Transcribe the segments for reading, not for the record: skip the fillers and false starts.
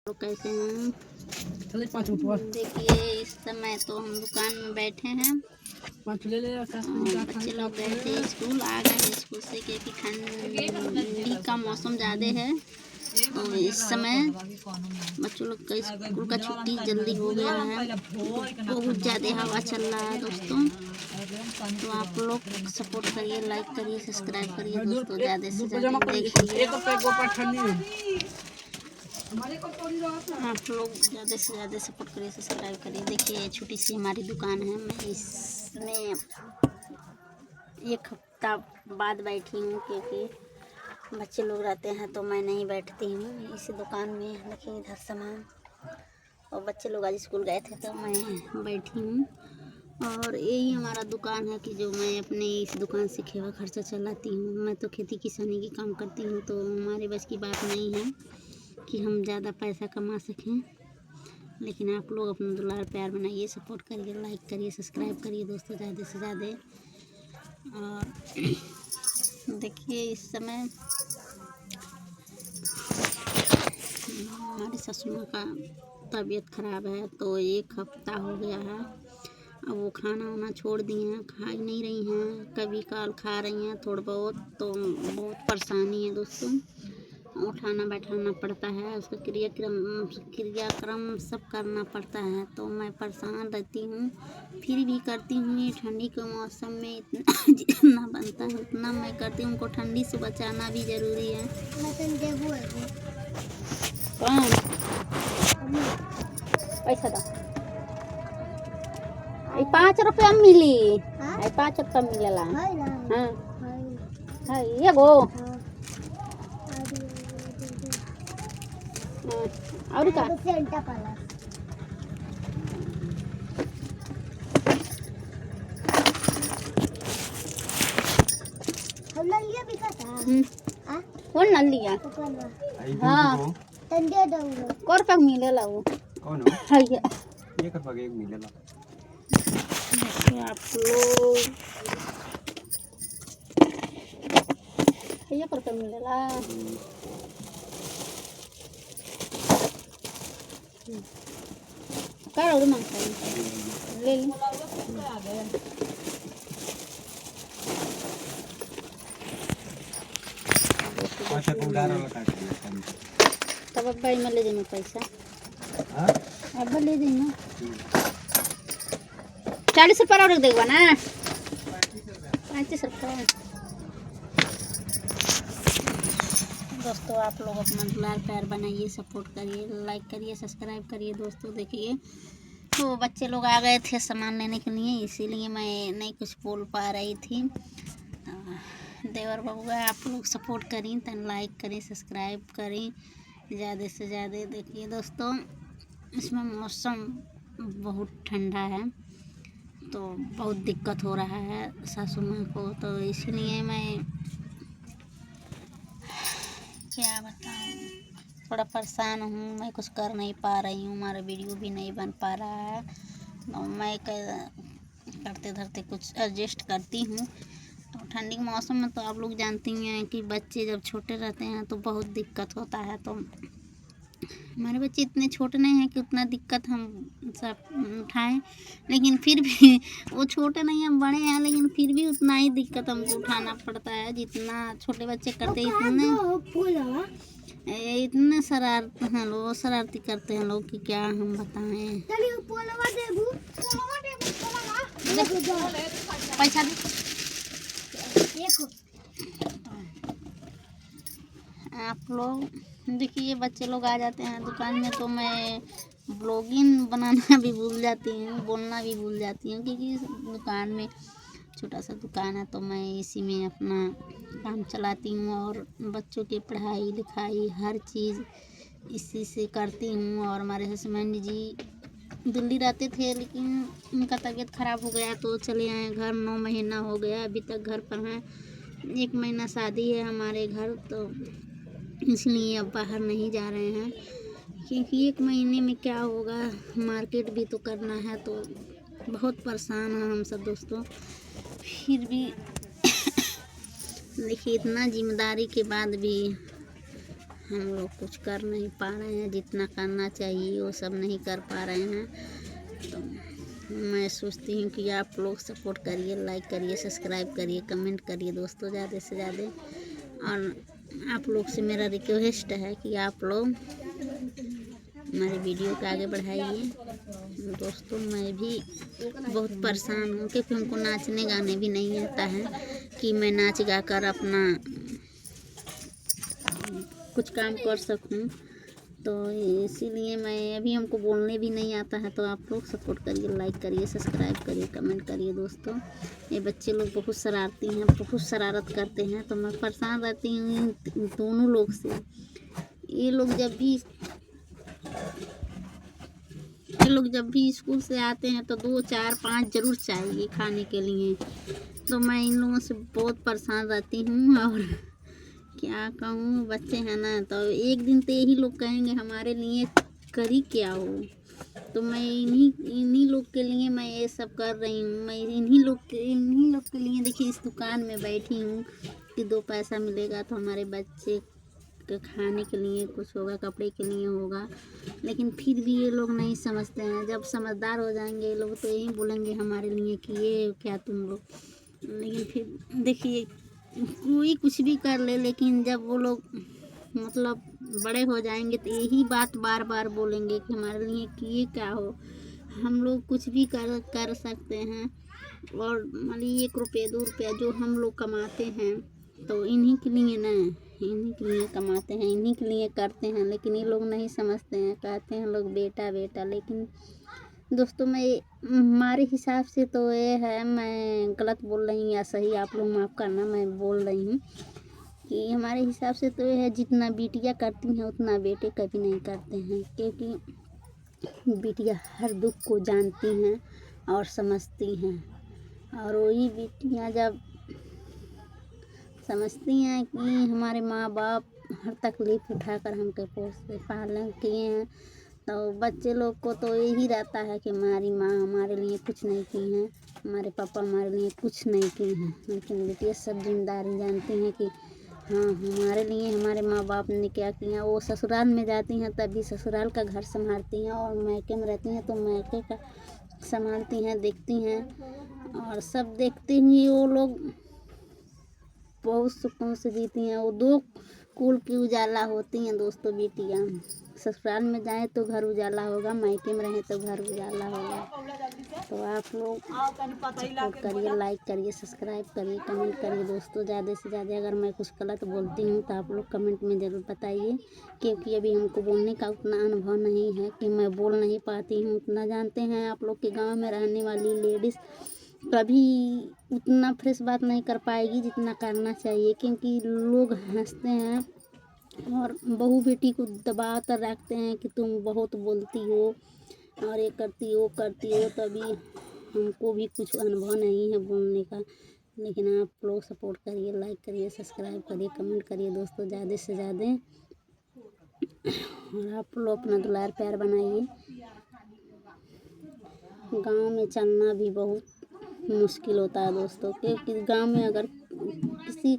तो कैसे हैं? देखिए इस समय तो हम दुकान में बैठे हैं। बच्चे लोग गए थे स्कूल, आ गए हैं स्कूल से क्योंकि ठंडी का मौसम ज़्यादा है। तो इस समय बच्चों लोग का स्कूल का छुट्टी जल्दी हो गया है। बहुत ज़्यादा हवा चल रहा है दोस्तों। तो आप लोग सपोर्ट करिए, लाइक करिए, सब्सक्राइब करिए दोस्तों, ज़्यादा से ज़्यादा देखिए। आप लोग ज़्यादा से ज़्यादा सपोर्ट करिए, सब्सक्राइब करिए। देखिए छोटी सी हमारी दुकान है। मैं इसमें एक हफ्ता बाद बैठी हूँ क्योंकि बच्चे लोग रहते हैं तो मैं नहीं बैठती हूँ इस दुकान में। देखिए इधर सामान, और बच्चे लोग आज स्कूल गए थे तो मैं बैठी हूँ। और यही हमारा दुकान है कि जो मैं अपने इस दुकान से खेवा खर्चा चलाती हूँ। मैं तो खेती किसानी की काम करती हूँ, तो हमारे बस की बात नहीं है कि हम ज़्यादा पैसा कमा सकें। लेकिन आप लोग अपना दुलार प्यार बनाइए, सपोर्ट करिए, लाइक करिए, सब्सक्राइब करिए दोस्तों, ज़्यादा से ज़्यादा। और देखिए इस समय हमारी ससुर माँ का तबीयत ख़राब है, तो एक हफ्ता हो गया है। अब वो खाना वाना छोड़ दी हैं, खा ही नहीं रही हैं। कभी काल खा रही हैं थोड़ा बहुत, तो बहुत परेशानी है दोस्तों। उठाना बैठाना पड़ता है, उसका क्रियाक्रम सब करना पड़ता है, तो मैं परेशान रहती हूँ। फिर भी करती हूँ। ये ठंडी के मौसम में इतना जितना बनता है उतना मैं करती हूँ। उनको ठंडी से बचाना भी ज़रूरी है। पैसा दो, 5 रुपया मिली, 5 रुपया मिलेला। हाँ हाँ ये गो और का कौन न लिया? हाँ कौन का मिलेला वो? कौन है ये कर पागे मिलेला। आप लोग ये पर मिलेला। कर और मांगता ले ली। पैसा को उधार वाला काट दिया तब अब भाई में ले जाइए पैसा। हां अब ले जाइए 40 रुपया और देगा ना, 35 रुपया। दोस्तों आप लोग अपना दुलार प्यार बनाइए, सपोर्ट करिए, लाइक करिए, सब्सक्राइब करिए दोस्तों। देखिए तो बच्चे लोग आ गए थे सामान लेने के लिए, इसीलिए मैं नहीं कुछ बोल पा रही थी। देवर बबुआ आप लोग सपोर्ट करें, तो लाइक करें, सब्सक्राइब करें ज़्यादा से ज़्यादा। देखिए दोस्तों इसमें मौसम बहुत ठंडा है, तो बहुत दिक्कत हो रहा है सासू माँ को, तो इसलिए मैं क्या बताऊँ, थोड़ा परेशान हूँ। मैं कुछ कर नहीं पा रही हूँ, हमारा वीडियो भी नहीं बन पा रहा है, तो मैं करते धरते कुछ एडजस्ट करती हूँ। तो ठंडी के मौसम में तो आप लोग जानती हैं कि बच्चे जब छोटे रहते हैं तो बहुत दिक्कत होता है। तो हमारे बच्चे इतने छोटे नहीं हैं कि उतना दिक्कत हम सब उठाएं, लेकिन फिर भी वो छोटे नहीं हैं, बड़े हैं, लेकिन फिर भी उतना ही दिक्कत हमको उठाना पड़ता है जितना छोटे बच्चे करते हैं। इतने शरारत हैं लोग, शरारती करते हैं लोग कि क्या हम बताएं। पैसा आप लोग देखिए बच्चे लोग आ जाते हैं दुकान में, तो मैं ब्लॉगिंग बनाना भी भूल जाती हूँ, बोलना भी भूल जाती हूँ, क्योंकि दुकान में छोटा सा दुकान है, तो मैं इसी में अपना काम चलाती हूँ। और बच्चों की पढ़ाई लिखाई हर चीज़ इसी से करती हूँ। और हमारे हस्बैंड जी दिल्ली रहते थे, लेकिन उनका तबीयत ख़राब हो गया तो चले आए घर। 9 महीना हो गया, अभी तक घर पर हैं। 1 महीना शादी है हमारे घर, तो इसलिए अब बाहर नहीं जा रहे हैं, क्योंकि 1 महीने में क्या होगा, मार्केट भी तो करना है, तो बहुत परेशान हैं हम सब दोस्तों। फिर भी देखिए इतना जिम्मेदारी के बाद भी हम लोग कुछ कर नहीं पा रहे हैं, जितना करना चाहिए वो सब नहीं कर पा रहे हैं। तो मैं सोचती हूँ कि आप लोग सपोर्ट करिए, लाइक करिए, सब्सक्राइब करिए, कमेंट करिए दोस्तों ज़्यादा से ज़्यादा। और आप लोग से मेरा रिक्वेस्ट है कि आप लोग हमारी वीडियो को आगे बढ़ाइए दोस्तों। मैं भी बहुत परेशान हूँ क्योंकि हमको नाचने गाने भी नहीं आता है कि मैं नाच गा कर अपना कुछ काम कर सकूं। तो इसीलिए मैं अभी हमको बोलने भी नहीं आता है। तो आप लोग सपोर्ट करिए, लाइक करिए, सब्सक्राइब करिए, कमेंट करिए दोस्तों। ये बच्चे लोग बहुत शरारती हैं, बहुत शरारत करते हैं, तो मैं परेशान रहती हूँ इन दोनों लोग से। ये लोग जब भी स्कूल से आते हैं तो 2 4 5 ज़रूर चाहिए खाने के लिए। तो मैं इन लोगों से बहुत परेशान रहती हूँ। और क्या कहूँ, बच्चे हैं ना, तो एक दिन तो यही लोग कहेंगे हमारे लिए करी क्या हो। तो मैं इन्हीं लोग के लिए मैं ये सब कर रही हूँ। मैं इन्हीं लोग के लिए देखिए इस दुकान में बैठी हूँ कि 2 पैसा मिलेगा तो हमारे बच्चे के खाने के लिए कुछ होगा, कपड़े के लिए होगा। लेकिन फिर भी ये लोग नहीं समझते हैं। जब समझदार हो जाएंगे ये लोग तो यही बोलेंगे हमारे लिए कि ये क्या तुम लोग। लेकिन फिर देखिए कोई कुछ भी कर ले, लेकिन जब वो लोग मतलब बड़े हो जाएंगे तो यही बात बार बार बोलेंगे कि हमारे लिए किए क्या हो। हम लोग कुछ भी कर सकते हैं। और मान लीजिए 1 रुपये 2 रुपया जो हम लोग कमाते हैं तो इन्हीं के लिए ना, इन्हीं के लिए कमाते हैं, इन्हीं के लिए करते हैं। लेकिन ये लोग नहीं समझते हैं, कहते हैं लोग बेटा बेटा। लेकिन दोस्तों मैं हमारे हिसाब से तो ये है, मैं गलत बोल रही हूँ या सही आप लोग माफ़ करना, मैं बोल रही हूँ कि हमारे हिसाब से तो ये है जितना बिटिया करती हैं उतना बेटे कभी नहीं करते हैं। क्योंकि बिटिया हर दुख को जानती हैं और समझती हैं। और वही बिटियाँ जब समझती हैं कि हमारे माँ बाप हर तकलीफ़ उठाकर हमको पोसे पालन किए हैं, तो बच्चे लोग को तो यही रहता है कि हमारी माँ हमारे लिए कुछ नहीं की हैं, हमारे पापा हमारे लिए कुछ नहीं किए हैं। लेकिन बेटियाँ सब जिम्मेदारी जानती हैं कि हाँ हमारे लिए हमारे माँ बाप ने क्या किया। वो ससुराल में जाती हैं तभी ससुराल का घर संभालती हैं, और मायके में रहती हैं तो मायके का संभालती हैं, देखती हैं। और सब देखते हुए वो लोग बहुत सुकून से जीती हैं। वो 2 कुल की उजाला होती हैं दोस्तों बेटियाँ। ससुराल में जाएं तो घर उजाला होगा, मायके में रहें तो घर उजाला होगा। तो आप लोग सपोर्ट करिए, लाइक करिए, सब्सक्राइब करिए, कमेंट करिए दोस्तों ज़्यादा से ज़्यादा। अगर मैं कुछ गलत बोलती हूँ तो आप लोग कमेंट में ज़रूर बताइए, क्योंकि अभी हमको बोलने का उतना अनुभव नहीं है कि मैं बोल नहीं पाती हूँ उतना। जानते हैं आप लोग के गाँव में रहने वाली लेडीज़ कभी उतना फ्रेश बात नहीं कर पाएगी जितना करना चाहिए। क्योंकि लोग हंसते हैं और बहू बेटी को दबा कर रखते हैं कि तुम बहुत बोलती हो और ये करती हो करती हो। तभी हमको भी कुछ अनुभव नहीं है बोलने का। लेकिन आप लोग सपोर्ट करिए, लाइक करिए, सब्सक्राइब करिए, कमेंट करिए दोस्तों ज़्यादा से ज़्यादा। और आप लोग अपना दुलार प्यार बनाइए। गांव में चलना भी बहुत मुश्किल होता है दोस्तों, क्योंकि गांव में अगर किसी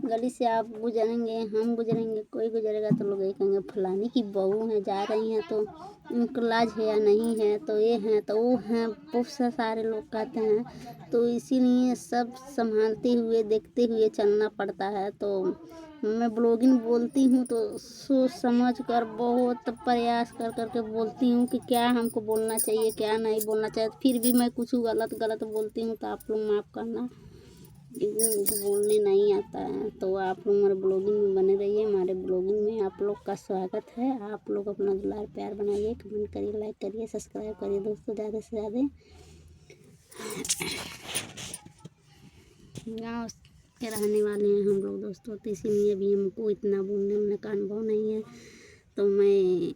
गली से आप गुजरेंगे, हम गुजरेंगे, कोई गुजरेगा तो लोग ये कहेंगे फलानी की बहू हैं, जा रही हैं तो उनको लाज है या नहीं है, तो ये हैं तो वो हैं, बहुत सारे लोग कहते हैं। तो इसीलिए सब संभालते हुए देखते हुए चलना पड़ता है। तो मैं ब्लॉगिंग बोलती हूँ तो सोच समझ कर बहुत प्रयास कर करके बोलती हूँ कि क्या हमको बोलना चाहिए क्या नहीं बोलना चाहिए। फिर भी मैं कुछ गलत बोलती हूँ तो आप लोग माफ़ करना, क्योंकि मुझे बोलने नहीं आता है। तो आप लोग हमारे ब्लॉगिंग में बने रहिए। हमारे ब्लॉगिंग में आप लोग का स्वागत है। आप लोग अपना दुलार प्यार बनाइए, कमेंट करिए, लाइक करिए, सब्सक्राइब करिए दोस्तों ज़्यादा से ज़्यादा। गाँव के रहने वाले हैं हम लोग दोस्तों, तो इसीलिए भी हमको इतना बोलने उलने का अनुभव नहीं है। तो मैं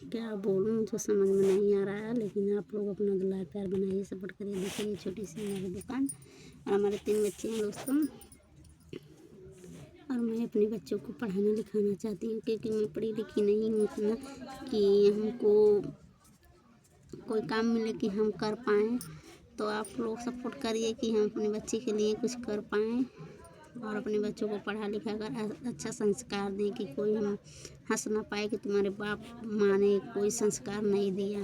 क्या बोलूँ मुझे समझ में नहीं आ रहा है। लेकिन आप लोग अपना दुलार प्यार बनाइए, सपोर्ट करिए। देखिए ये छोटी सी हमारी दुकान और हमारे 3 बच्चे हैं दोस्तों। और मैं अपने बच्चों को पढ़ाना लिखाना चाहती हूँ, क्योंकि मैं पढ़ी लिखी नहीं हूँ इतना कि हमको कोई काम मिले कि हम कर पाएँ। तो आप लोग सपोर्ट करिए कि हम अपने बच्चे के लिए कुछ कर पाएँ। और अपने बच्चों को पढ़ा लिखा कर अच्छा संस्कार दें कि कोई हम हंस ना पाए कि तुम्हारे बाप माँ ने कोई संस्कार नहीं दिया।